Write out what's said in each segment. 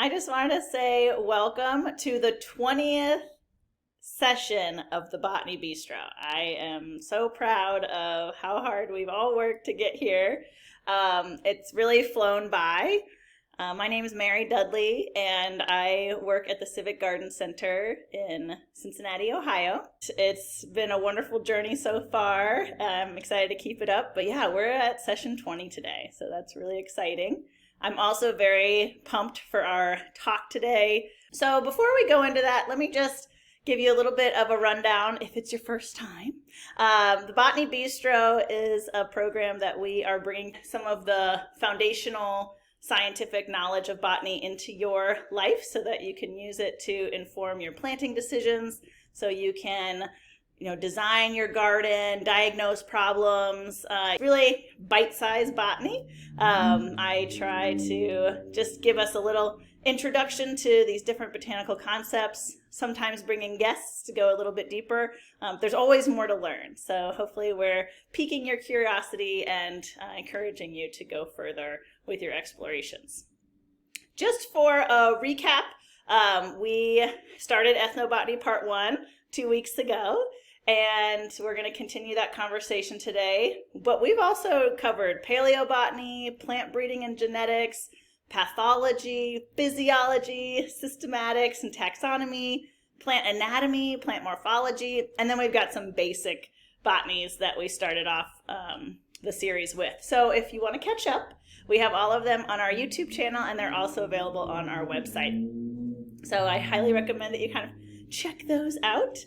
I just wanted to say welcome to the 20th session of the Botany Bistro. I am so proud of how hard we've all worked to get here. It's really flown by. My name is Mary Dudley, and I work at the Civic Garden Center in Cincinnati, Ohio. It's been a wonderful journey so far. I'm excited to keep it up, but yeah, we're at session 20 today, so that's really exciting. I'm also very pumped for our talk today. So before we go into that, let me just give you a little bit of a rundown if it's your first time. The Botany Bistro is a program that we are bringing some of the foundational scientific knowledge of botany into your life so that you can use it to inform your planting decisions, so you can design your garden, diagnose problems, really bite-sized botany. I try to just give us a little introduction to these different botanical concepts, sometimes bringing guests to go a little bit deeper. There's always more to learn, so hopefully we're piquing your curiosity and encouraging you to go further with your explorations. Just for a recap, we started Ethnobotany Part 1 2 weeks ago, and we're going to continue that conversation today. But we've also covered paleobotany, plant breeding and genetics, pathology, physiology, systematics and taxonomy, plant anatomy, plant morphology, and then we've got some basic botanies that we started off the series with. So if you want to catch up, we have all of them on our YouTube channel, and they're also available on our website. So I highly recommend that you kind of check those out.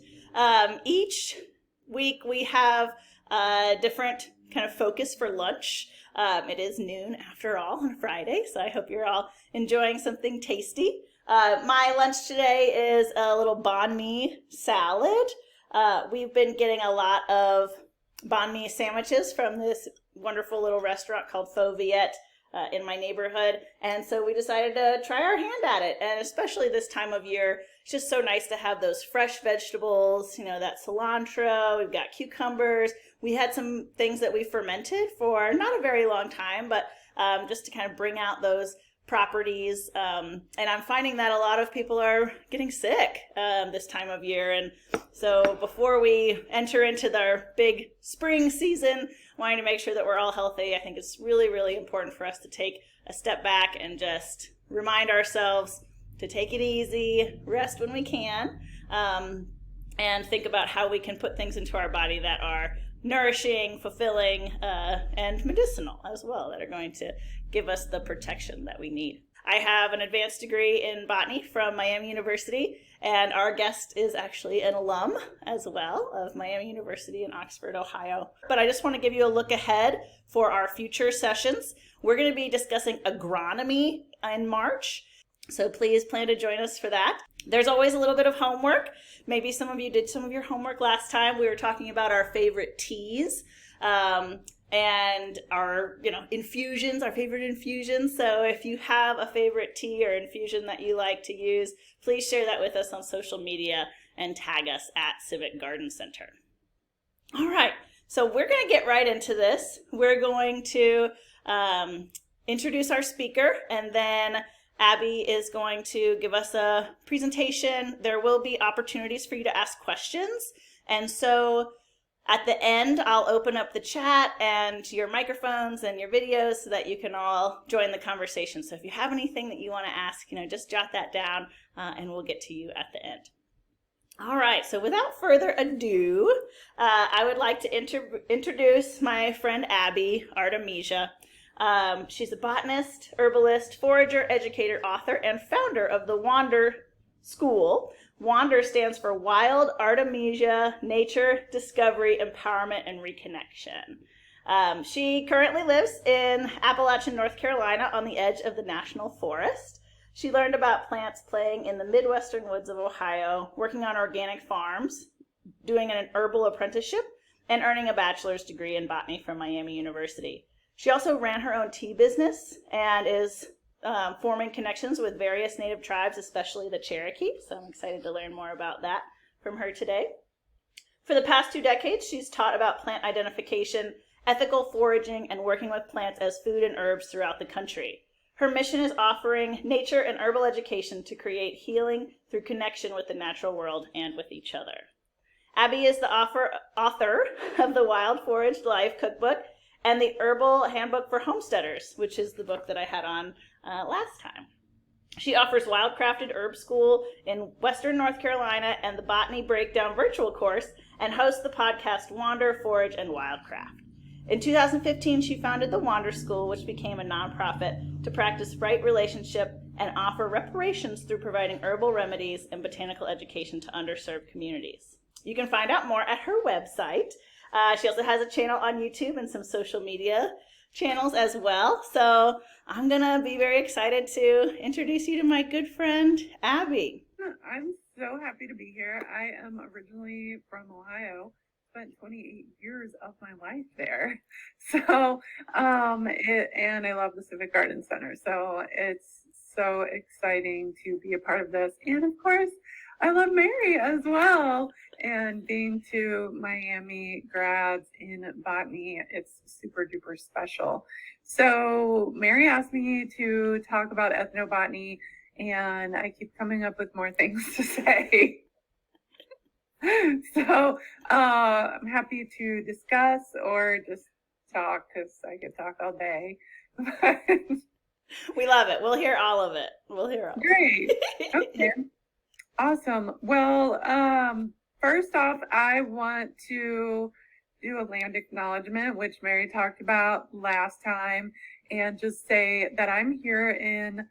Each week we have a different kind of focus for lunch. It is noon after all on Friday, so I hope you're all enjoying something tasty. My lunch today is a little banh mi salad. We've been getting a lot of banh mi sandwiches from this wonderful little restaurant called Pho Viet in my neighborhood, and so we decided to try our hand at it. And especially this time of year, it's just so nice to have those fresh vegetables, that cilantro. We've got cucumbers. We had some things that we fermented for not a very long time, but just to kind of bring out those properties. And I'm finding that a lot of people are getting sick this time of year. And so before we enter into their big spring season, wanting to make sure that we're all healthy, I think it's really, really important for us to take a step back and just remind ourselves to take it easy, rest when we can, and think about how we can put things into our body that are nourishing, fulfilling, and medicinal as well, that are going to give us the protection that we need. I have an advanced degree in botany from Miami University, and our guest is actually an alum as well of Miami University in Oxford, Ohio. But I just want to give you a look ahead for our future sessions. We're going to be discussing agronomy in March, so please plan to join us for that. There's always a little bit of homework. Maybe some of you did some of your homework last time. We were talking about our favorite teas and our infusions, our favorite infusions. So if you have a favorite tea or infusion that you like to use, please share that with us on social media and tag us at Civic Garden Center. All right, so we're going to get right into this. We're going to introduce our speaker, and then Abby is going to give us a presentation. There will be opportunities for you to ask questions. And so at the end, I'll open up the chat and your microphones and your videos so that you can all join the conversation. So if you have anything that you want to ask, just jot that down and we'll get to you at the end. All right, so without further ado, I would like to introduce my friend Abby Artemisia. She's a botanist, herbalist, forager, educator, author, and founder of the Wander School. Wander stands for Wild Artemisia, Nature, Discovery, Empowerment, and Reconnection. She currently lives in Appalachian, North Carolina, on the edge of the National Forest. She learned about plants playing in the Midwestern woods of Ohio, working on organic farms, doing an herbal apprenticeship, and earning a bachelor's degree in botany from Miami University. She also ran her own tea business and is forming connections with various native tribes, especially the Cherokee. So I'm excited to learn more about that from her today. For the past 2 decades, she's taught about plant identification, ethical foraging, and working with plants as food and herbs throughout the country. Her mission is offering nature and herbal education to create healing through connection with the natural world and with each other. Abby is the author of the Wild Foraged Life cookbook and the Herbal Handbook for Homesteaders, which is the book that I had on last time. She offers Wildcrafted Herb School in Western North Carolina and the Botany Breakdown virtual course, and hosts the podcast Wander, Forage, and Wildcraft. In 2015, she founded the Wander School, which became a nonprofit to practice right relationship and offer reparations through providing herbal remedies and botanical education to underserved communities. You can find out more at her website. She also has a channel on YouTube and some social media channels as well. So I'm going to be very excited to introduce you to my good friend, Abby. I'm so happy to be here. I am originally from Ohio, spent 28 years of my life there. So, and I love the Civic Garden Center. So it's so exciting to be a part of this. And of course, I love Mary as well. And being two Miami grads in botany, it's super duper special. So Mary asked me to talk about ethnobotany, and I keep coming up with more things to say. So I'm happy to discuss or just talk, because I could talk all day. We love it. We'll hear all of it. Great. Okay. Awesome. Well, first off, I want to do a land acknowledgement, which Mary talked about last time, and just say that I'm here in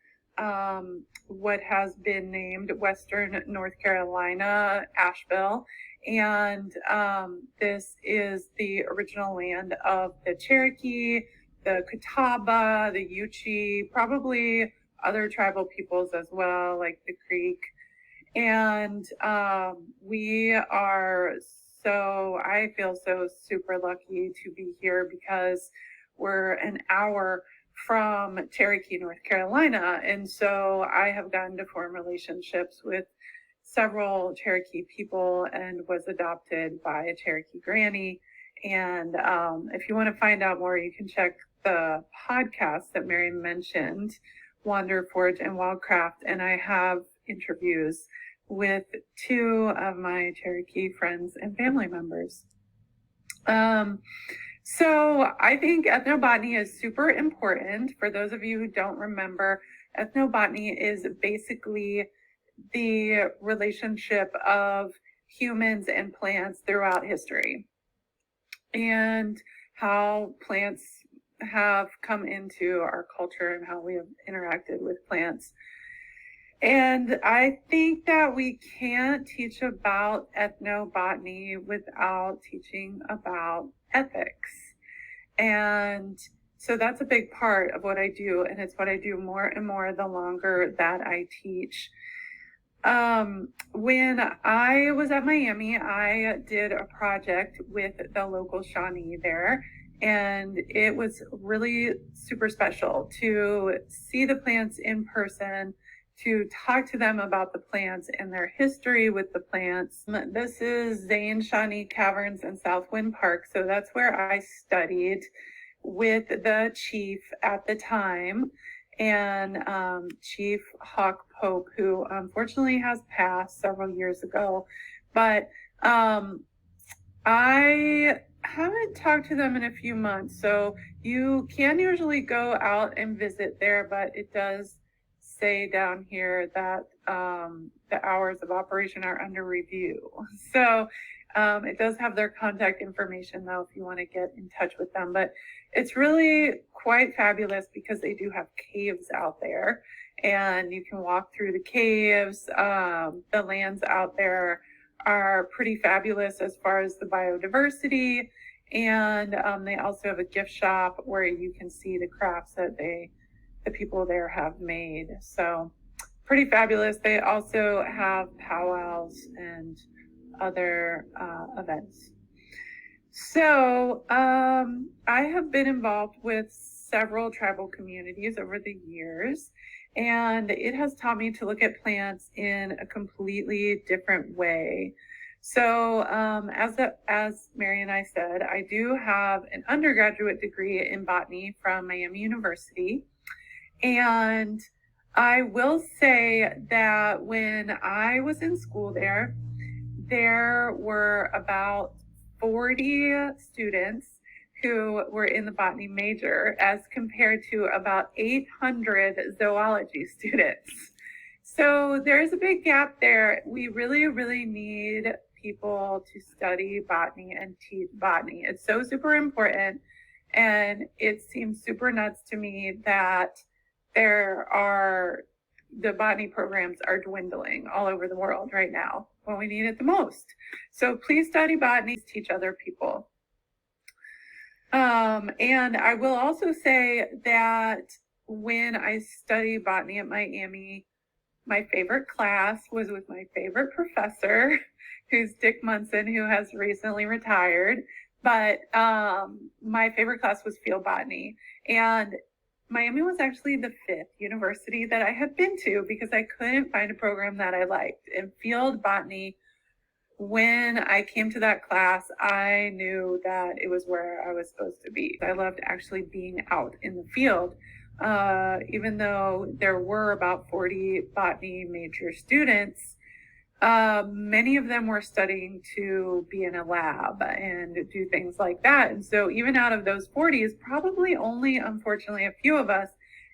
what has been named Western North Carolina, Asheville, and this is the original land of the Cherokee, the Catawba, the Yuchi, probably other tribal peoples as well, like the Creek. And we are I feel so super lucky to be here, because we're an hour from Cherokee, North Carolina. And so I have gotten to form relationships with several Cherokee people and was adopted by a Cherokee granny. And if you want to find out more, you can check the podcast that Mary mentioned, Wander, Forage, and Wildcraft. And I have interviews with two of my Cherokee friends and family members. So I think ethnobotany is super important. For those of you who don't remember, ethnobotany is basically the relationship of humans and plants throughout history, and how plants have come into our culture and how we have interacted with plants. And I think that we can't teach about ethnobotany without teaching about ethics. And so that's a big part of what I do, and it's what I do more and more the longer that I teach. When I was at Miami, I did a project with the local Shawnee there, and it was really super special to see the plants in person, to talk to them about the plants and their history with the plants. This is Zane Shawnee Caverns in Southwind Park. So that's where I studied with the chief at the time, and Chief Hawk Pope, who unfortunately has passed several years ago. But I haven't talked to them in a few months. So you can usually go out and visit there, but it does say down here that the hours of operation are under review. So it does have their contact information, though, if you want to get in touch with them. But it's really quite fabulous, because they do have caves out there, and you can walk through the caves. The lands out there are pretty fabulous as far as the biodiversity, and they also have a gift shop where you can see the crafts that the people there have made. So pretty fabulous. They also have powwows and other events. So I have been involved with several tribal communities over the years, and it has taught me to look at plants in a completely different way. So as Mary and I said, I do have an undergraduate degree in botany from Miami University. And I will say that when I was in school there were about 40 students who were in the botany major as compared to about 800 zoology students. So there's a big gap there. We really, really need people to study botany and teach botany. It's so super important. And it seems super nuts to me that the botany programs are dwindling all over the world right now when we need it the most. So please study botany, teach other people. And I will also say that when I studied botany at Miami, my favorite class was with my favorite professor, who's Dick Munson, who has recently retired. But my favorite class was field botany. And Miami was actually the 5th university that I had been to because I couldn't find a program that I liked. And field botany, when I came to that class, I knew that it was where I was supposed to be. I loved actually being out in the field. Even though there were about 40 botany major students, many of them were studying to be in a lab and do things like that. And so even out of those 40s, probably only, unfortunately, a few of us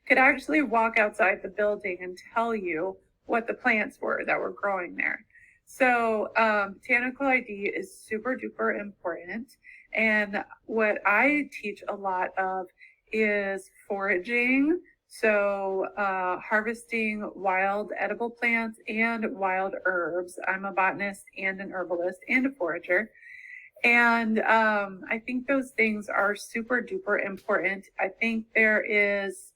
could actually walk outside the building and tell you what the plants were that were growing there. So botanical ID is super duper important. And what I teach a lot of is foraging. So harvesting wild edible plants and wild herbs. I'm a botanist and an herbalist and a forager. And I think those things are super duper important. I think there is,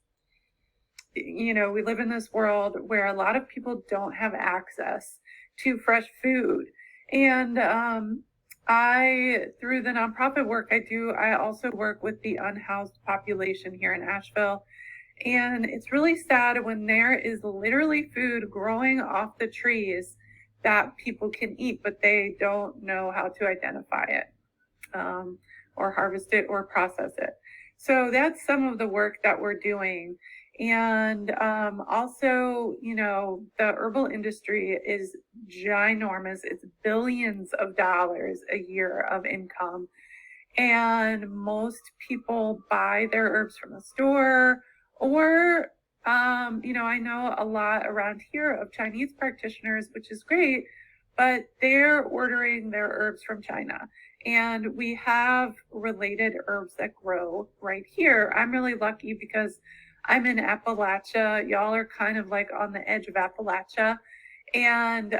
we live in this world where a lot of people don't have access to fresh food. And through the nonprofit work I do, I also work with the unhoused population here in Asheville. And it's really sad when there is literally food growing off the trees that people can eat, but they don't know how to identify it or harvest it or process it. So that's some of the work that we're doing. And also, the herbal industry is ginormous. It's billions of dollars a year of income. And most people buy their herbs from a store or, I know a lot around here of Chinese practitioners, which is great, but they're ordering their herbs from China. And we have related herbs that grow right here. I'm really lucky because I'm in Appalachia. Y'all are kind of like on the edge of Appalachia. And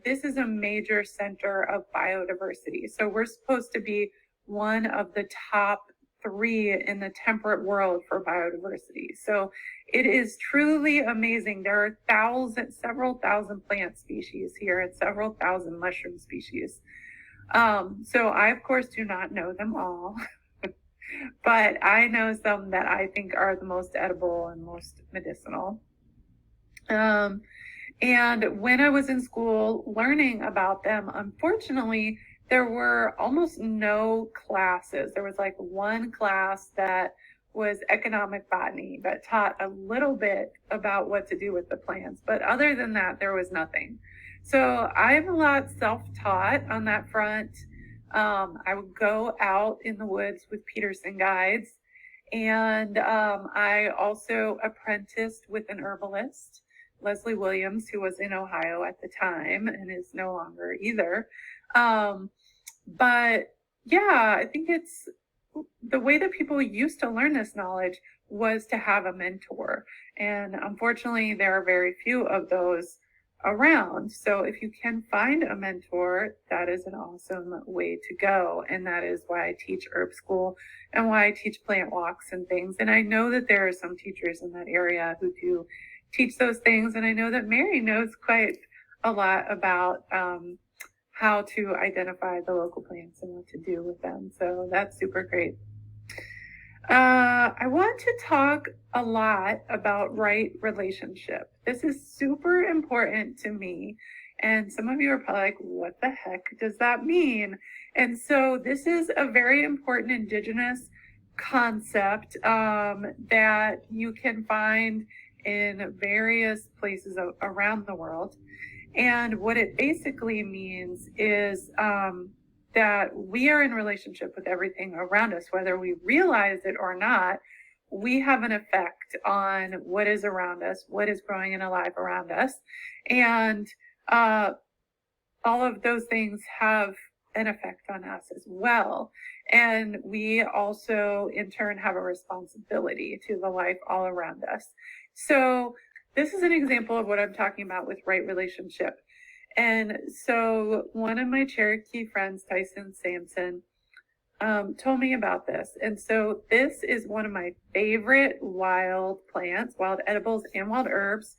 this is a major center of biodiversity. So we're supposed to be one of the top 3 in the temperate world for biodiversity. So it is truly amazing. There are several thousand plant species here and several thousand mushroom species. So I, of course, do not know them all, but I know some that I think are the most edible and most medicinal. And when I was in school learning about them, unfortunately, there were almost no classes. There was like one class that was economic botany that taught a little bit about what to do with the plants. But other than that, there was nothing. So I'm a lot self-taught on that front. I would go out in the woods with Peterson guides. And I also apprenticed with an herbalist, Leslie Williams, who was in Ohio at the time and is no longer either. But yeah, I think it's the way that people used to learn this knowledge was to have a mentor. And unfortunately, there are very few of those around. So if you can find a mentor, that is an awesome way to go. And that is why I teach herb school and why I teach plant walks and things. And I know that there are some teachers in that area who do teach those things. And I know that Mary knows quite a lot about how to identify the local plants and what to do with them. So that's super great. I want to talk a lot about right relationship. This is super important to me. And some of you are probably like, what the heck does that mean? And so this is a very important Indigenous concept that you can find in various places around the world. And what it basically means is that we are in relationship with everything around us, whether we realize it or not. We have an effect on what is around us, what is growing and alive around us. And all of those things have an effect on us as well. And we also, in turn, have a responsibility to the life all around us. So this is an example of what I'm talking about with right relationship. And so one of my Cherokee friends, Tyson Sampson, told me about this. And so this is one of my favorite wild plants, wild edibles and wild herbs.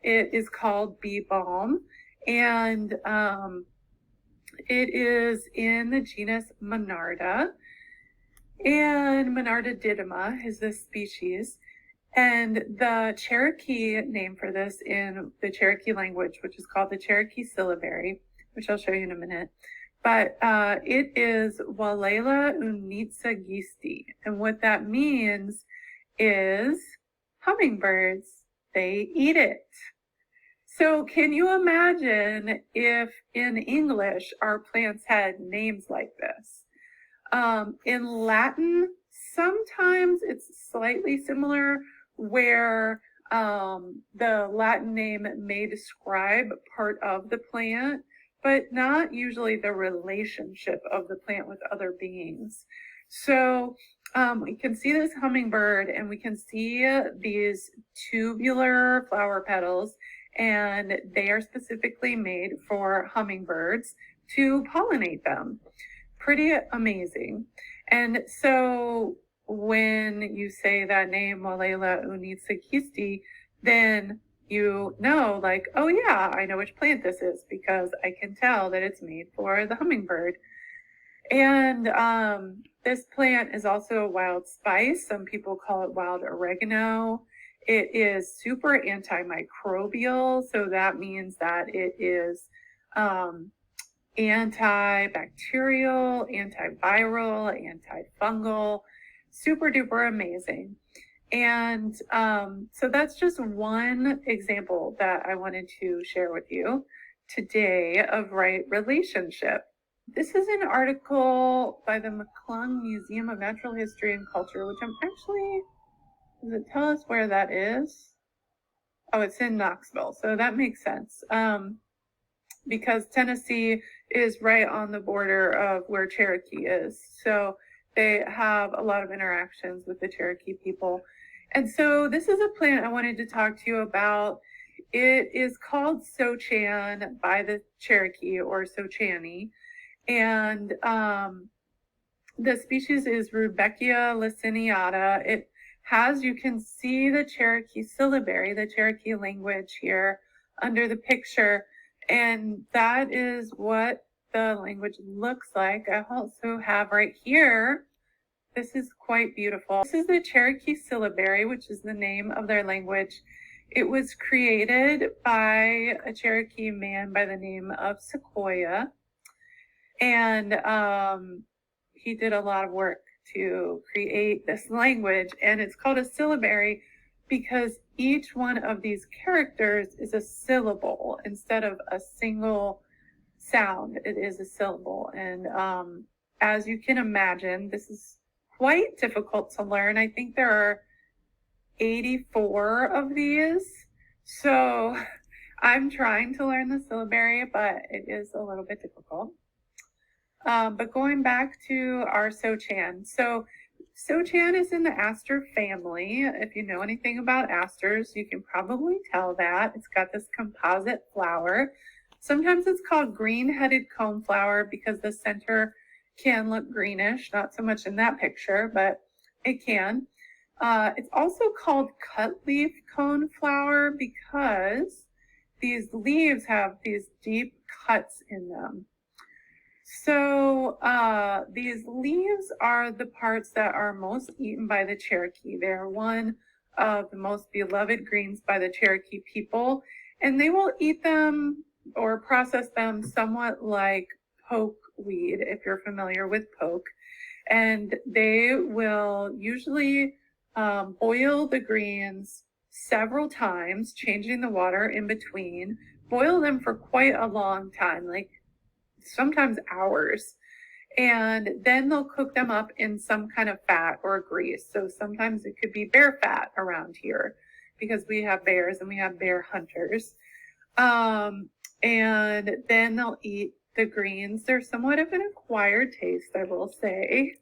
It is called bee balm. And it is in the genus Monarda. And Monarda didyma is this species. And the Cherokee name for this in the Cherokee language, which is called the Cherokee syllabary, which I'll show you in a minute, but it is Walela unitsagisti. And what that means is hummingbirds, they eat it. So can you imagine if in English our plants had names like this? In Latin, sometimes it's slightly similar, where the Latin name may describe part of the plant, but not usually the relationship of the plant with other beings. So we can see this hummingbird, and we can see these tubular flower petals, and they are specifically made for hummingbirds to pollinate them. Pretty amazing. And so when you say that name, Walela unitsagisti, then you know, like, oh yeah, I know which plant this is because I can tell that it's made for the hummingbird. And this plant is also a wild spice. Some people call it wild oregano. It is super antimicrobial, so that means that it is antibacterial, antiviral, antifungal, super duper amazing. And so that's just one example that I wanted to share with you today of right relationship. This is an article by the McClung Museum of Natural History and Culture, which I'm actually, does it tell us where that is? Oh, it's in Knoxville, so that makes sense. Because Tennessee is right on the border of where Cherokee is. So they have a lot of interactions with the Cherokee people. And so this is a plant I wanted to talk to you about. It is called Sochan by the Cherokee, or Sochani. And the species is Rudbeckia laciniata. It has, you can see the Cherokee syllabary, the Cherokee language here under the picture. And that is what the language looks like. I also have right here, this is quite beautiful. This is the Cherokee syllabary, which is the name of their language. It was created by a Cherokee man by the name of Sequoia. And he did a lot of work to create this language. And it's called a syllabary because each one of these characters is a syllable instead of a single sound. It is a syllable. And as you can imagine, this is quite difficult to learn. I think there are 84 of these. So I'm trying to learn the syllabary, but it is a little bit difficult. But going back to our Sochan. So Sochan is in the aster family. If you know anything about asters, you can probably tell that. It's got this composite flower. Sometimes it's called green-headed coneflower because the center can look greenish, not so much in that picture, but it can. It's also called cutleaf coneflower because these leaves have these deep cuts in them. So these leaves are the parts that are most eaten by the Cherokee. They are one of the most beloved greens by the Cherokee people, and they will eat them or process them somewhat like poke weed, if you're familiar with poke. And they will usually boil the greens several times, changing the water in between, boil them for quite a long time, like sometimes hours. And then they'll cook them up in some kind of fat or grease. So sometimes it could be bear fat around here because we have bears and we have bear hunters. And then they'll eat the greens. They're somewhat of an acquired taste, I will say.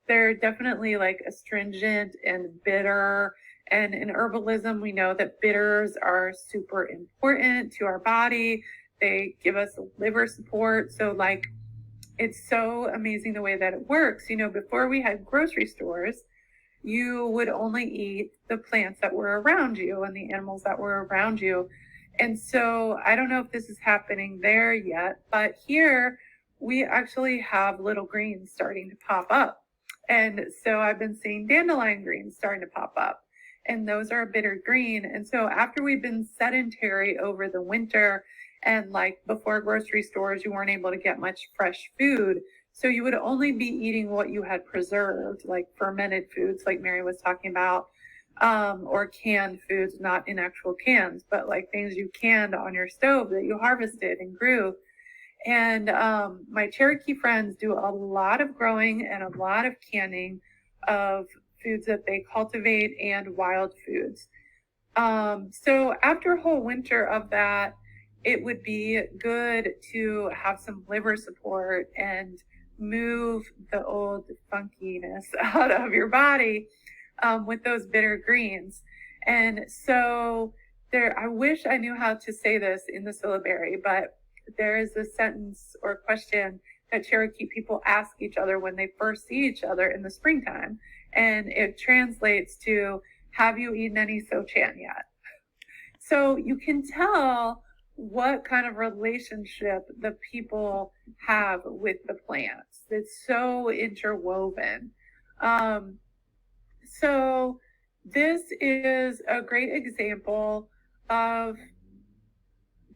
They're definitely like astringent and bitter. And in herbalism, we know that bitters are super important to our body. They give us liver support. So, like, it's so amazing the way that it works. You know, before we had grocery stores, you would only eat the plants that were around you and the animals that were around you. And so I don't know if this is happening there yet, but here we actually have little greens starting to pop up. And so I've been seeing dandelion greens starting to pop up, and those are a bitter green. And so after we've been sedentary over the winter, and like before grocery stores, you weren't able to get much fresh food. So you would only be eating what you had preserved, like fermented foods, like Mary was talking about, or canned foods, not in actual cans, but like things you canned on your stove that you harvested and grew. And my Cherokee friends do a lot of growing and a lot of canning of foods that they cultivate and wild foods. So after a whole winter of that, it would be good to have some liver support and move the old funkiness out of your body with those bitter greens. And so there, I wish I knew how to say this in the syllabary, but there is a sentence or question that Cherokee people ask each other when they first see each other in the springtime. And it translates to, have you eaten any sochan yet? So you can tell what kind of relationship the people have with the plants. It's so interwoven. So this is a great example of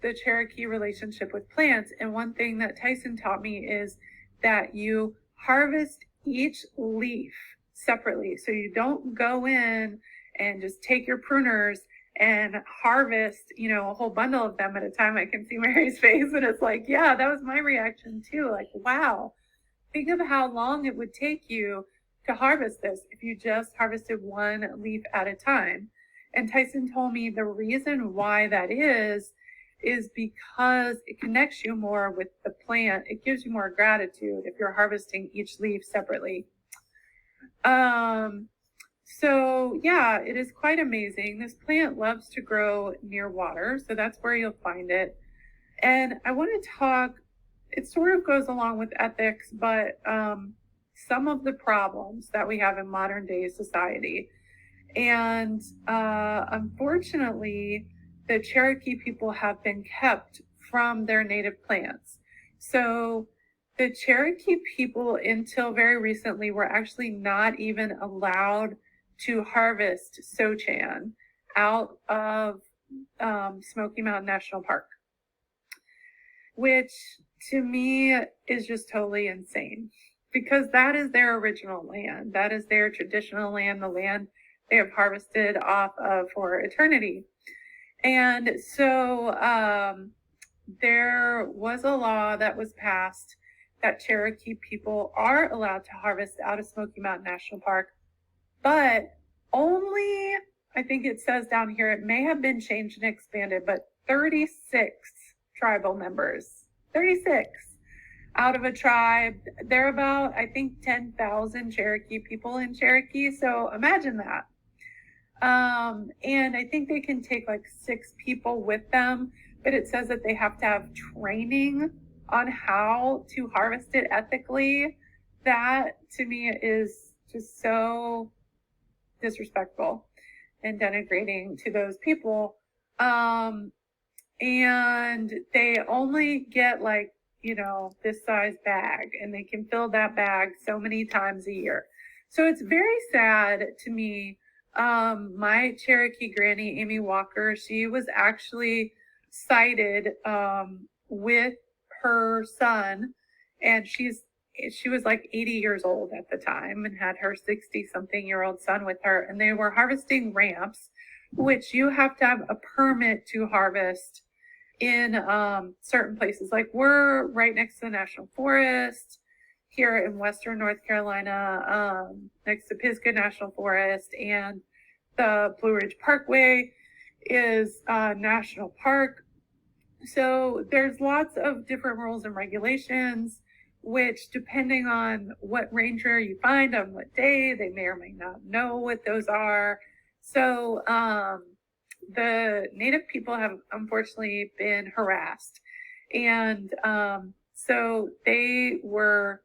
the Cherokee relationship with plants. And one thing that Tyson taught me is that you harvest each leaf separately. So you don't go in and just take your pruners and harvest, you know, a whole bundle of them at a time. I can see Mary's face, and it's like, yeah, that was my reaction too. Like, wow, think of how long it would take you to harvest this if you just harvested one leaf at a time. And Tyson told me the reason why that is because it connects you more with the plant. It gives you more gratitude if you're harvesting each leaf separately. So yeah, it is quite amazing. This plant loves to grow near water, so that's where you'll find it. And I want to talk, it sort of goes along with ethics, but some of the problems that we have in modern day society. And unfortunately, the Cherokee people have been kept from their native plants. So the Cherokee people, until very recently, were actually not even allowed to harvest sochan out of Smoky Mountain National Park, which to me is just totally insane, because that is their original land. That is their traditional land, the land they have harvested off of for eternity. And so there was a law that was passed that Cherokee people are allowed to harvest out of Smoky Mountain National Park, but only, I think it says down here, it may have been changed and expanded, but 36 tribal members, 36 out of a tribe. There are about, I think, 10,000 Cherokee people in Cherokee. So imagine that. And I think they can take like 6 people with them, but it says that they have to have training on how to harvest it ethically. That to me is just so disrespectful and denigrating to those people. And they only get like, you know, this size bag, and they can fill that bag so many times a year. So it's very sad to me. My Cherokee granny, Amy Walker, she was actually sighted with her son, and she's she was like 80 years old at the time and had her 60-something-year-old son with her, and they were harvesting ramps, which you have to have a permit to harvest in certain places. Like we're right next to the National Forest here in Western North Carolina, next to Pisgah National Forest, and the Blue Ridge Parkway is a national park. So there's lots of different rules and regulations, which depending on what ranger you find on what day, they may or may not know what those are. So the Native people have unfortunately been harassed. And so they were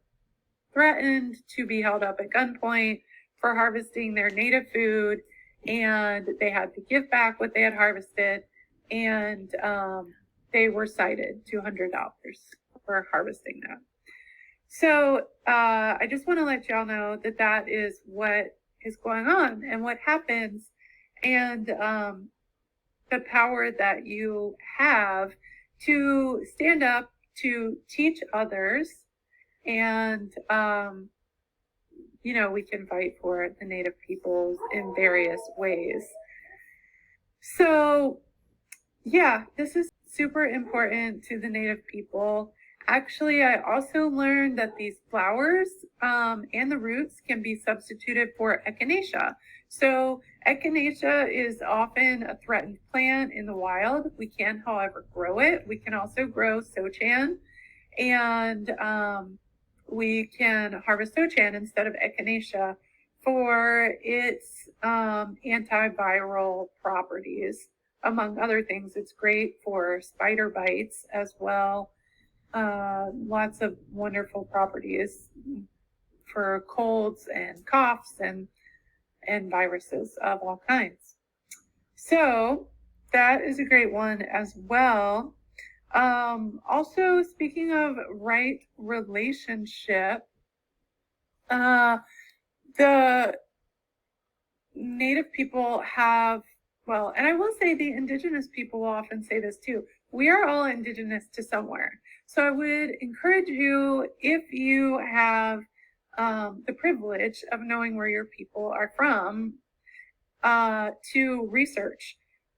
threatened to be held up at gunpoint for harvesting their native food, and they had to give back what they had harvested, and they were cited $200 for harvesting that. So I just want to let y'all know that that is what is going on and what happens, and the power that you have to stand up to teach others. And, we can fight for the Native peoples in various ways. So, yeah, this is super important to the Native people. Actually, I also learned that these flowers and the roots can be substituted for echinacea. So echinacea is often a threatened plant in the wild. We can, however, grow it. We can also grow sochan, and we can harvest sochan instead of echinacea for its antiviral properties. Among other things, it's great for spider bites as well. Lots of wonderful properties for colds and coughs and viruses of all kinds. So that is a great one as well. Also, speaking of right relationship, the Native people have, well, and I will say the Indigenous people will often say this too, we are all Indigenous to somewhere. So I would encourage you, if you have the privilege of knowing where your people are from, to research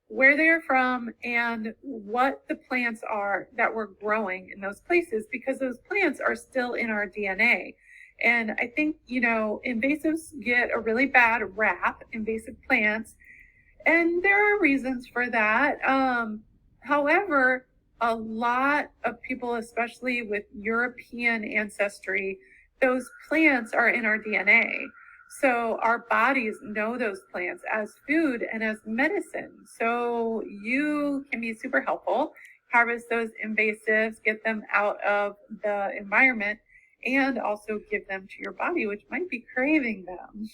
where they are from and what the plants are that we're growing in those places, because those plants are still in our DNA. And I think, invasives get a really bad rap, invasive plants, and there are reasons for that. However, a lot of people, especially with European ancestry, those plants are in our DNA. So our bodies know those plants as food and as medicine. So you can be super helpful, harvest those invasives, get them out of the environment, and also give them to your body, which might be craving them.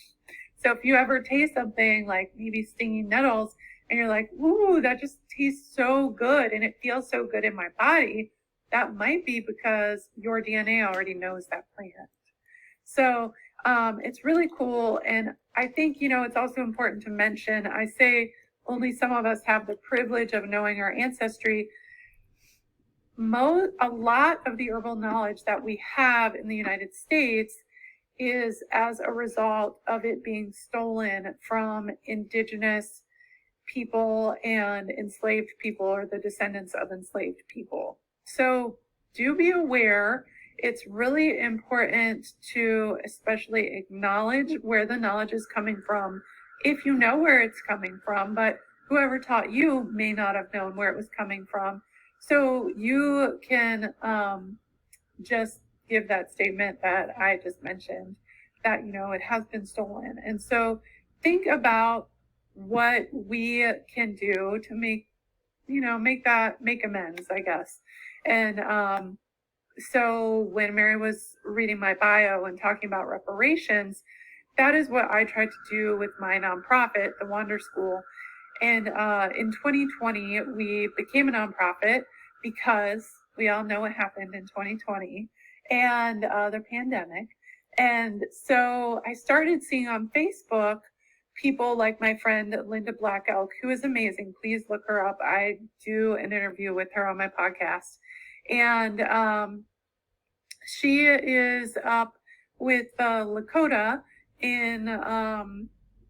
So if you ever taste something like maybe stinging nettles and you're like, ooh, that just tastes so good and it feels so good in my body, that might be because your DNA already knows that plant. So it's really cool. And I think, it's also important to mention, I say only some of us have the privilege of knowing our ancestry. A lot of the herbal knowledge that we have in the United States is as a result of it being stolen from indigenous people and enslaved people, or the descendants of enslaved people. So do be aware. It's really important to especially acknowledge where the knowledge is coming from, if you know where it's coming from, but whoever taught you may not have known where it was coming from. So you can just give that statement that I just mentioned, that, it has been stolen. And so think about what we can do to make amends, I guess. And so when Mary was reading my bio and talking about reparations, that is what I tried to do with my nonprofit, the Wander School. And in 2020, we became a nonprofit because we all know what happened in 2020 and the pandemic. And so I started seeing on Facebook people like my friend Linda Black Elk, who is amazing. Please look her up. I do an interview with her on my podcast. And She is up with Lakota in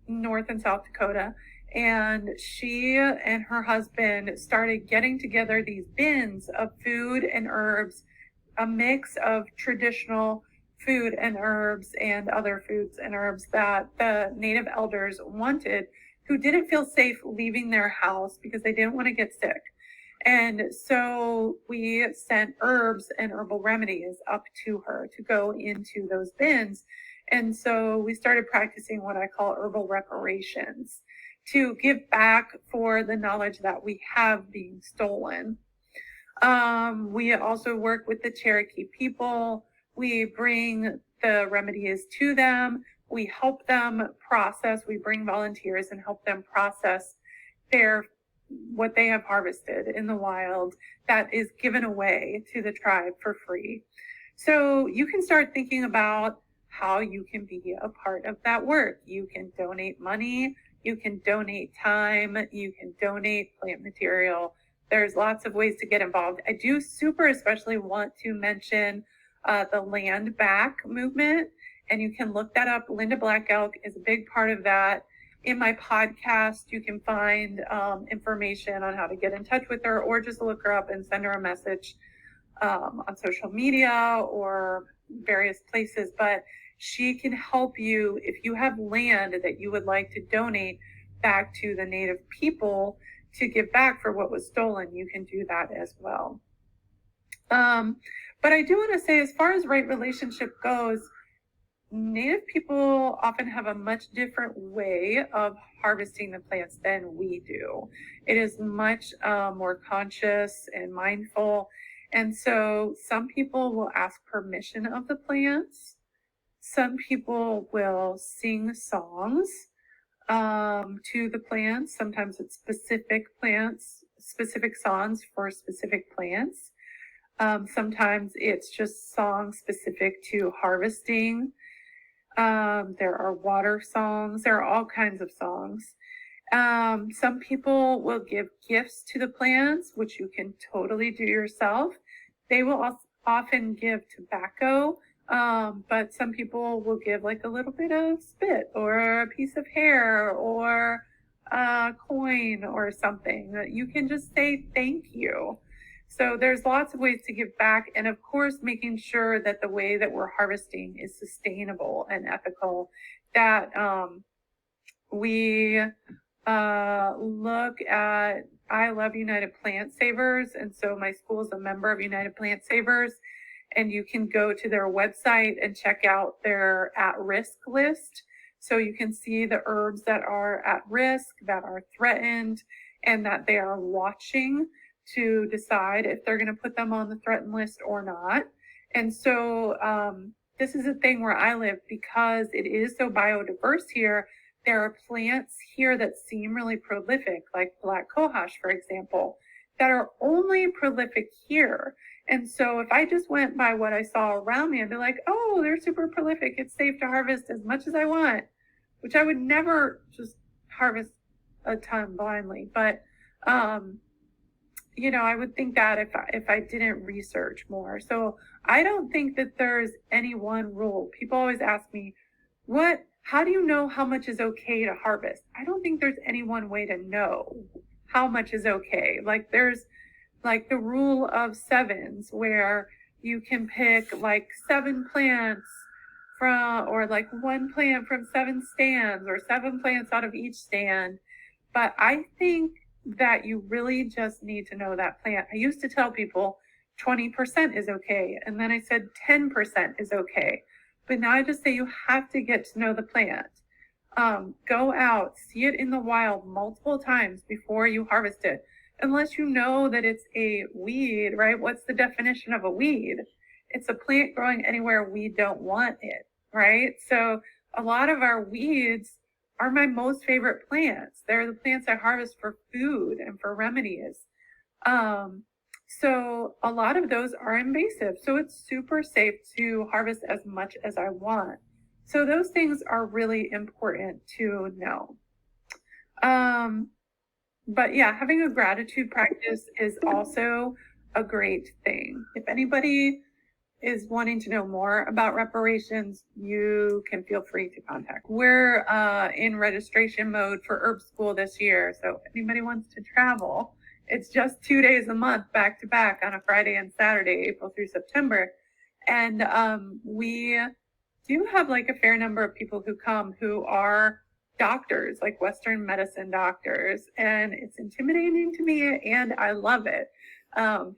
North and South Dakota. And she and her husband started getting together these bins of food and herbs, a mix of traditional food and herbs and other foods and herbs that the native elders wanted, who didn't feel safe leaving their house because they didn't want to get sick. And so we sent herbs and herbal remedies up to her to go into those bins. And so we started practicing what I call herbal reparations, to give back for the knowledge that we have being stolen. We also work with the Cherokee people. We bring the remedies to them. We help them process. We bring volunteers and help them process what they have harvested in the wild that is given away to the tribe for free. So you can start thinking about how you can be a part of that work. You can donate money, you can donate time, you can donate plant material. There's lots of ways to get involved. I do especially want to mention the Land Back movement, and you can look that up. Linda Black Elk is a big part of that. In my podcast, you can find information on how to get in touch with her, or just look her up and send her a message on social media or various places. But she can help you if you have land that you would like to donate back to the Native people to give back for what was stolen. You can do that as well. But I do want to say, as far as right relationship goes, Native people often have a much different way of harvesting the plants than we do. It is much more conscious and mindful. And so some people will ask permission of the plants. Some people will sing songs to the plants. Sometimes it's specific plants, specific songs for specific plants. Sometimes it's just songs specific to harvesting. There are water songs. There are all kinds of songs. Some people will give gifts to the plants, which you can totally do yourself. They will often give tobacco, but some people will give like a little bit of spit or a piece of hair or a coin or something that you can just say thank you. So there's lots of ways to give back, and of course making sure that the way that we're harvesting is sustainable and ethical, that we look at, I love United Plant Savers, and so my school is a member of United Plant Savers, and you can go to their website and check out their at-risk list. So you can see the herbs that are at risk, that are threatened, and that they are watching to decide if they're going to put them on the threatened list or not. And so this is a thing where I live, because it is so biodiverse here. There are plants here that seem really prolific, like black cohosh, for example, that are only prolific here. And so if I just went by what I saw around me, I'd be like, oh, they're super prolific. It's safe to harvest as much as I want, which I would never just harvest a ton blindly. But I would think that if I didn't research more. So I don't think that there's any one rule. People always ask me, how do you know how much is okay to harvest? I don't think there's any one way to know how much is okay. Like there's like the rule of sevens, where you can pick like 7 plants or like 1 plant from 7 stands, or 7 plants out of each stand. But I think that you really just need to know that plant. I used to tell people 20% is okay, and then I said 10% is okay. But now I just say you have to get to know the plant. Go out, see it in the wild multiple times before you harvest it. Unless you know that it's a weed, right? What's the definition of a weed? It's a plant growing anywhere we don't want it, right? So a lot of our weeds are my most favorite plants. They're the plants I harvest for food and for remedies. So a lot of those are invasive. So it's super safe to harvest as much as I want. So those things are really important to know. But yeah, having a gratitude practice is also a great thing. If anybody is wanting to know more about reparations, you can feel free to contact. We're in registration mode for herb school this year. So if anybody wants to travel, it's just 2 days a month back to back on a Friday and Saturday, April through September. And we do have like a fair number of people who come who are doctors, like Western medicine doctors. And it's intimidating to me and I love it.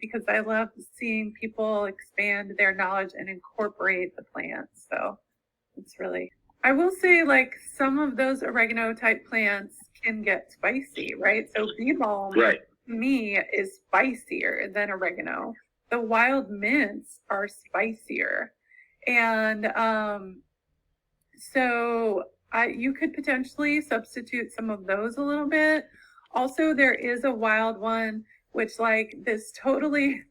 Because I love seeing people expand their knowledge and incorporate the plants. So it's really, I will say like some of those oregano type plants can get spicy, right? So bee balm to me is spicier than oregano. The wild mints are spicier. And so you could potentially substitute some of those a little bit. Also, there is a wild one which like this totally,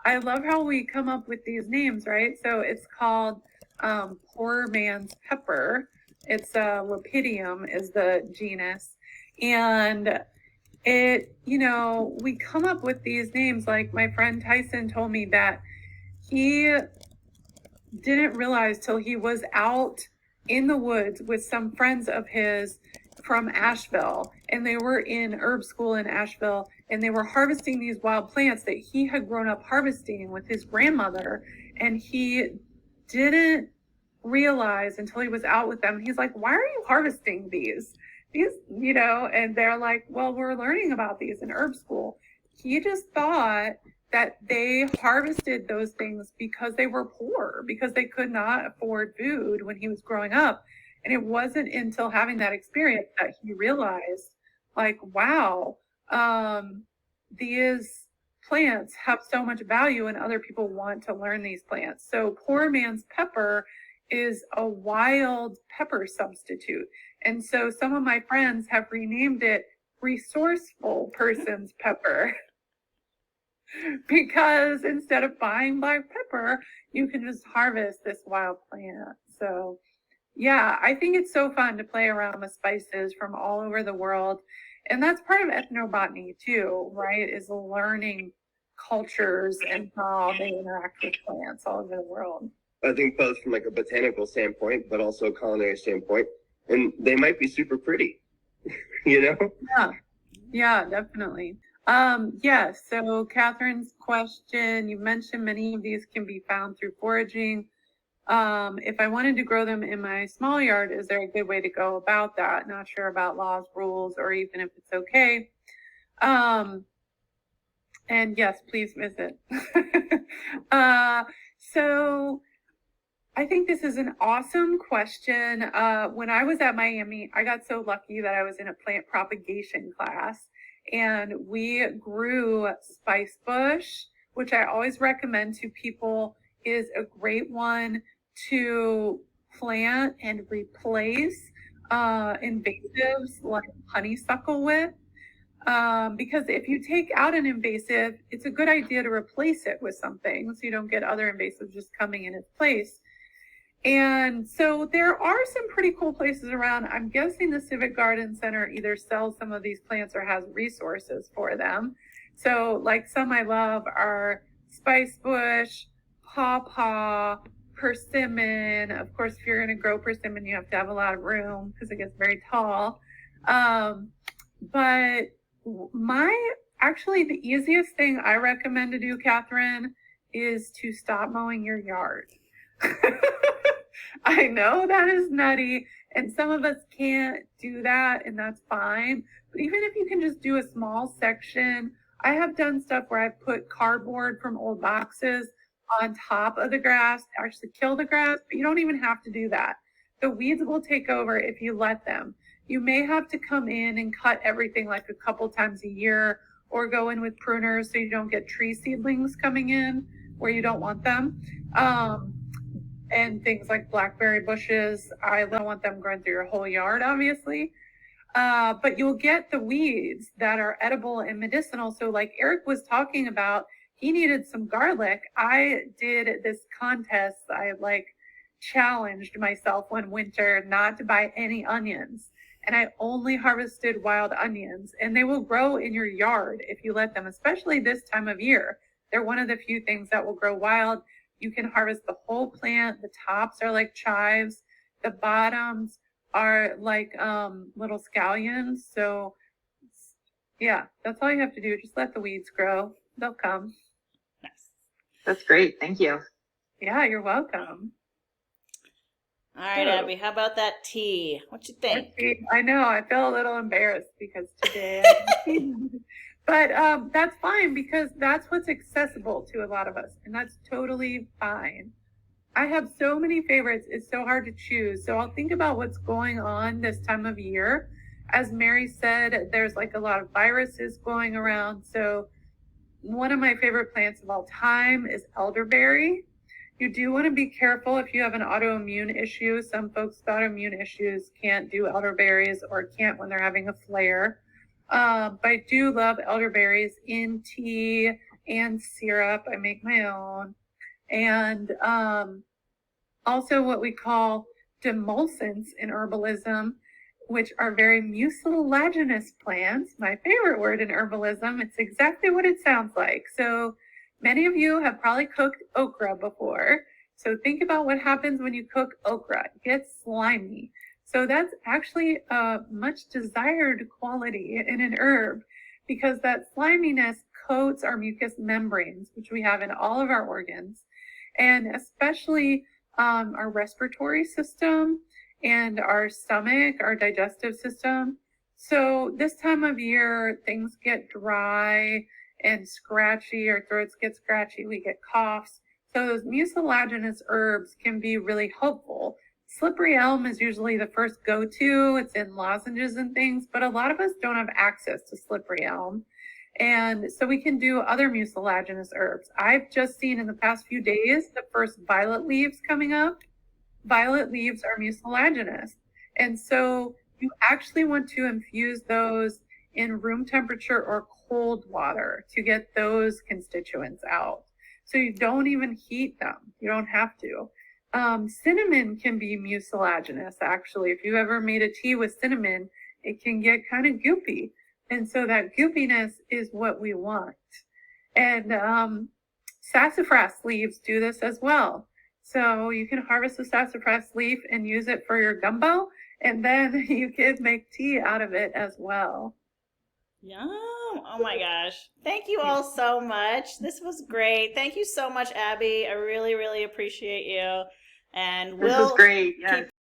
I love how we come up with these names, right? So it's called poor man's pepper. It's Lepidium is the genus. And it, you know, we come up with these names, like my friend Tyson told me that he didn't realize till he was out in the woods with some friends of his from Asheville, and they were in herb school in Asheville, and they were harvesting these wild plants that he had grown up harvesting with his grandmother, and he didn't realize until he was out with them. He's like, why are you harvesting these, you know? And they're like, well, we're learning about these in herb school. He just thought that they harvested those things because they were poor, because they could not afford food when he was growing up. And it wasn't until having that experience that he realized, like, wow, these plants have so much value and other people want to learn these plants. So poor man's pepper is a wild pepper substitute. And so some of my friends have renamed it resourceful person's pepper. Because instead of buying black pepper, you can just harvest this wild plant. So yeah, I think it's so fun to play around with spices from all over the world. And that's part of ethnobotany too, right? Is learning cultures and how they interact with plants all over the world. I think both from like a botanical standpoint, but also a culinary standpoint. And they might be super pretty, you know? Yeah, definitely. Yes, so Catherine's question, you mentioned many of these can be found through foraging. If I wanted to grow them in my small yard, is there a good way to go about that? Not sure about laws, rules, or even if it's okay. And yes, please visit. So I think this is an awesome question. When I was at Miami, I got so lucky that I was in a plant propagation class, and we grew spice bush, which I always recommend to people is a great one to plant and replace invasives like honeysuckle with. Because if you take out an invasive, it's a good idea to replace it with something so you don't get other invasives just coming in its place. And so there are some pretty cool places around. I'm guessing the Civic Garden Center either sells some of these plants or has resources for them. So like some I love are spice bush, pawpaw, persimmon. Of course, if you're going to grow persimmon, you have to have a lot of room because it gets very tall. But actually the easiest thing I recommend to do, Catherine, is to stop mowing your yard. I know that is nutty, and some of us can't do that, and that's fine. But even if you can just do a small section, I have done stuff where I've put cardboard from old boxes on top of the grass to actually kill the grass, but you don't even have to do that. The weeds will take over if you let them. You may have to come in and cut everything like a couple times a year, or go in with pruners so you don't get tree seedlings coming in where you don't want them. And things like blackberry bushes, I don't want them growing through your whole yard, obviously. But you'll get the weeds that are edible and medicinal. So like Eric was talking about, he needed some garlic. I did this contest. I like challenged myself one winter not to buy any onions. And I only harvested wild onions, and they will grow in your yard if you let them, especially this time of year. They're one of the few things that will grow wild. You can harvest the whole plant. The tops are like chives. The bottoms are like little scallions. So yeah, that's all you have to do. Just let the weeds grow. They'll come. Nice. That's great. Thank you. Yeah, you're welcome. All right, Abby, how about that tea? What you think? I know, I feel a little embarrassed because today but that's fine because that's what's accessible to a lot of us, and that's totally fine. I have so many favorites, it's so hard to choose. So I'll think about what's going on this time of year. As Mary said, there's like a lot of viruses going around. So one of my favorite plants of all time is elderberry. You do want to be careful if you have an autoimmune issue. Some folks with autoimmune issues can't do elderberries or can't when they're having a flare. But I do love elderberries in tea and syrup. I make my own. And also what we call demulcents in herbalism, which are very mucilaginous plants. My favorite word in herbalism. It's exactly what it sounds like. So many of you have probably cooked okra before. So think about what happens when you cook okra. It gets slimy. So that's actually a much desired quality in an herb because that sliminess coats our mucous membranes, which we have in all of our organs, and especially our respiratory system and our stomach, our digestive system. So this time of year, things get dry and scratchy, our throats get scratchy, we get coughs. So those mucilaginous herbs can be really helpful. Slippery elm is usually the first go-to. It's in lozenges and things, but a lot of us don't have access to slippery elm. And so we can do other mucilaginous herbs. I've just seen in the past few days the first violet leaves coming up. Violet leaves are mucilaginous. And so you actually want to infuse those in room temperature or cold water to get those constituents out. So you don't even heat them. You don't have to. Cinnamon can be mucilaginous, actually. If you ever made a tea with cinnamon, it can get kind of goopy. And so that goopiness is what we want. And sassafras leaves do this as well. So you can harvest a sassafras leaf and use it for your gumbo, and then you can make tea out of it as well. Yum. Oh my gosh. Thank you all so much. This was great. Thank you so much, Abby. I really, really appreciate you. And this was great. Yes. keep